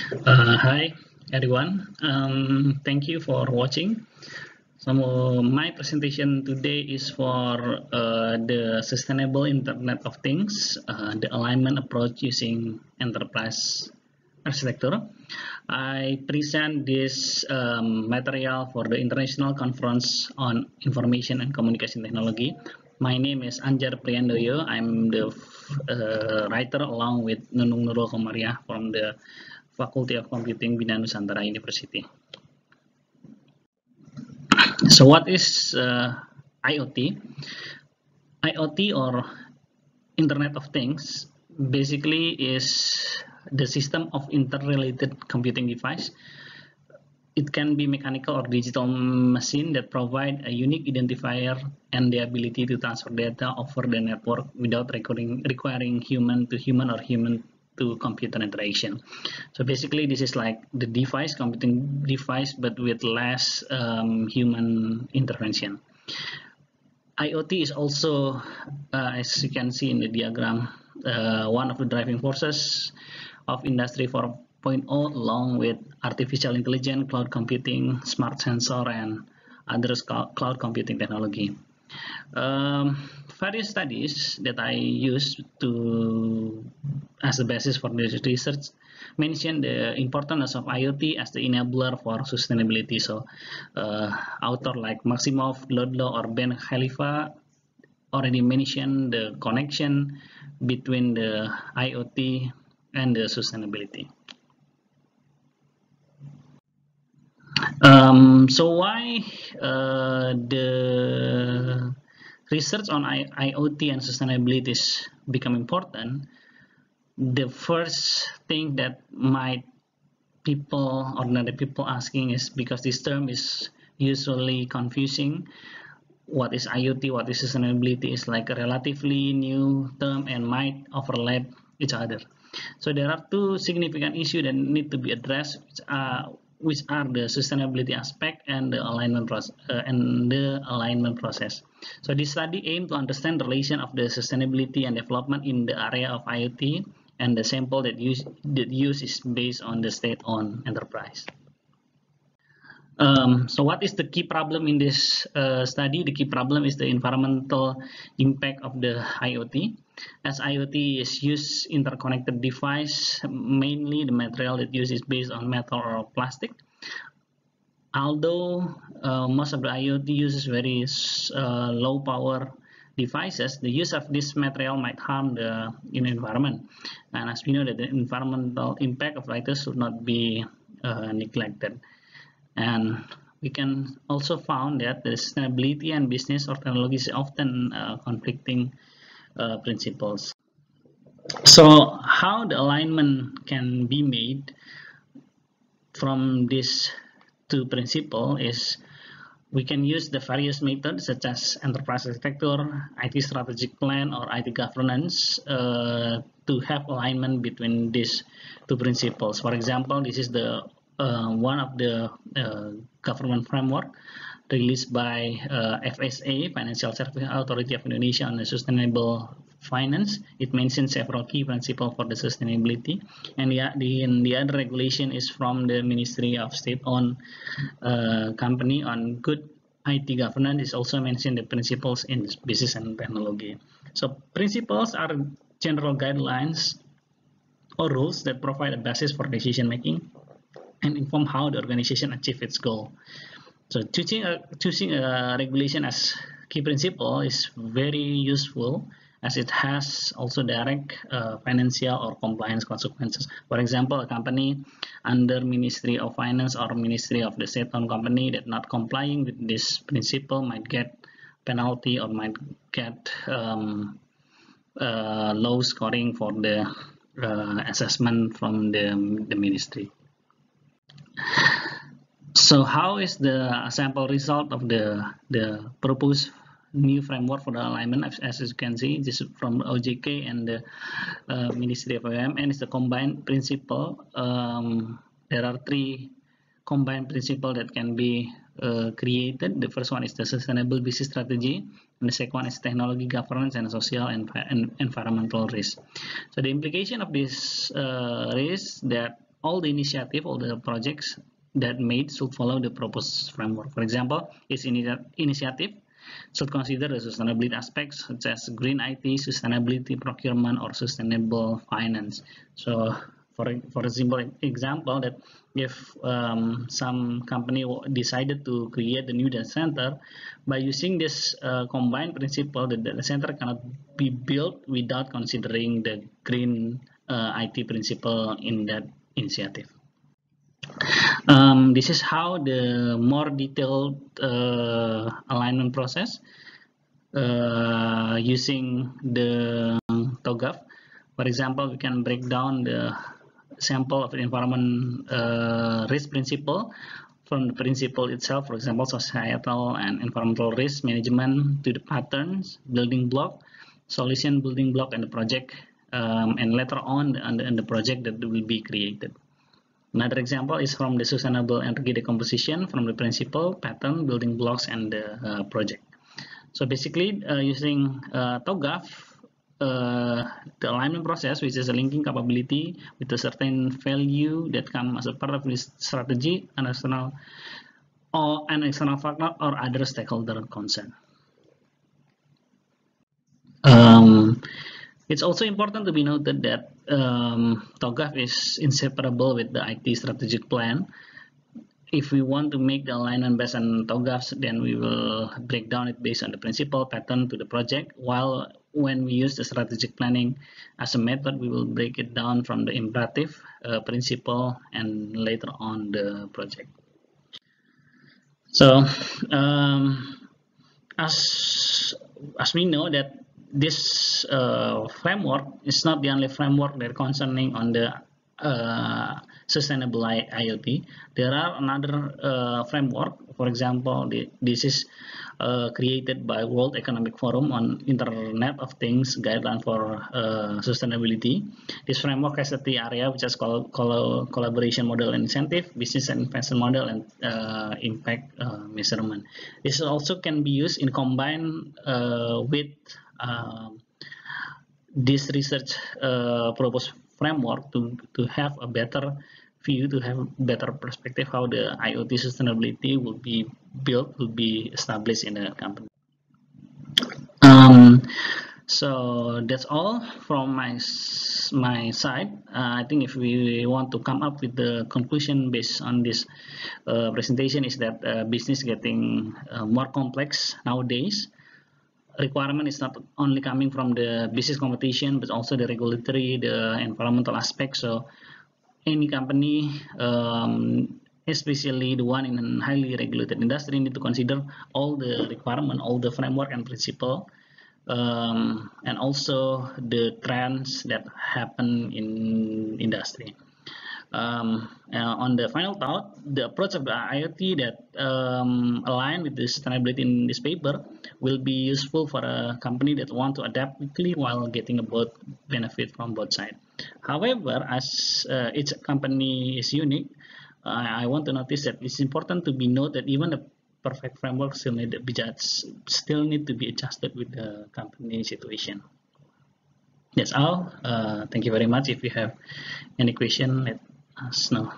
Hi everyone. Thank you for watching. So my presentation today is for the sustainable Internet of Things, the alignment approach using enterprise architecture. I present this material for the International Conference on Information and Communication Technology. My name is Anjar Priyandoyo. I'm the writer along with Nunung Nurul Komariah from the Faculty of Computing Bina Nusantara University. So what is IoT? IoT or Internet of Things basically is the system of interrelated computing device. It can be mechanical or digital machine that provide a unique identifier and the ability to transfer data over the network without requiring human to human or human to computer interaction. So basically this is like the device, computing device, but with less human intervention. IoT is also, as you can see in the diagram, one of the driving forces of Industry 4.0 along with artificial intelligence, cloud computing, smart sensor, and other cloud computing technology. Various studies that I used to as the basis for this research mention the importance of IoT as the enabler for sustainability. So, author like Maximov, Ludlow, or Ben Khalifa already mentioned the connection between the IoT and the sustainability. So why the research on IoT and sustainability is become important? The first thing that might ordinary people asking is because this term is usually confusing. What is IoT, what is sustainability is like a relatively new term and might overlap each other. So there are two significant issues that need to be addressed, which are the sustainability aspect and the alignment process. So this study aimed to understand the relation of the sustainability and development in the area of IoT, and the sample that use is based on the state-owned enterprise. So what is the key problem in this study? The key problem is the environmental impact of the IoT. As IoT is used interconnected device, mainly the material that used is based on metal or plastic. Although most of the IoT uses very low power devices, the use of this material might harm the environment. And as we know that the environmental impact of IoT should not be neglected. And we can also found that the sustainability and business or technology is often conflicting principles. So how the alignment can be made from these two principles is we can use the various methods such as enterprise architecture, IT strategic plan, or IT governance to have alignment between these two principles. For example, this is the one of the government framework released by FSA, Financial Services Authority of Indonesia, on the sustainable finance. It mentions several key principles for the sustainability, and the other regulation is from the Ministry of State-owned company on good IT governance. Is also mentioned the principles in business and technology. So principles are general guidelines or rules that provide a basis for decision making and inform how the organization achieve its goal. So choosing a regulation as key principle is very useful as it has also direct financial or compliance consequences. For example, a company under Ministry of Finance or Ministry of the State-owned company that not complying with this principle might get penalty or might get low scoring for the assessment from the ministry. So how is the sample result of the proposed new framework for the alignment? As you can see, this is from OJK and the Ministry of OEM, and it's the combined principle. There are three combined principles that can be created. The first one is the sustainable business strategy, and the second one is technology governance and social and environmental risk. So the implication of this risk that all the initiative, all the projects that made should follow the proposed framework. For example, each initiative should consider the sustainability aspects such as green IT, sustainability procurement, or sustainable finance. So for a simple example, that if some company decided to create a new data center, by using this combined principle, the data center cannot be built without considering the green IT principle in that initiative. This is how the more detailed alignment process using the TOGAF. For example, we can break down the sample of the environment risk principle from the principle itself, for example, societal and environmental risk management, to the patterns, building block, solution building block, and the project, and later on the project that will be created. Another example is from the sustainable energy decomposition from the principle, pattern, building blocks, and the project. So basically, using TOGAF, the alignment process, which is a linking capability with a certain value that comes as a part of this strategy, an external factor or other stakeholder concern. It's also important to be noted that TOGAF is inseparable with the IT strategic plan. If we want to make the alignment based on TOGAF, then we will break down it based on the principle, pattern to the project, while when we use the strategic planning as a method, we will break it down from the imperative, principle, and later on the project. So as we know that this framework is not the only framework that concerning on the sustainable IoT. There are another framework. For example, this is created by World Economic Forum on Internet of Things guideline for sustainability. This framework has 3 areas, which is called collaboration model and incentive, business and investment model, and impact measurement. This also can be used in combined with this research proposed framework to have a better view, to have better perspective how the IoT sustainability will be built, will be established in a company. So that's all from my side. I think if we want to come up with the conclusion based on this presentation is that business getting more complex nowadays. Requirement is not only coming from the business competition, but also the regulatory, the environmental aspect. So any company, especially the one in a highly regulated industry, need to consider all the requirement, all the framework and principle, and also the trends that happen in industry. On the final thought, the approach of the IoT that align with the sustainability in this paper will be useful for a company that want to adapt quickly while getting both benefit from both sides. However, as each company is unique, I want to notice that it's important to be noted that even the perfect framework still need to be adjusted with the company situation. That's all. Thank you very much. If you have any question, let us know.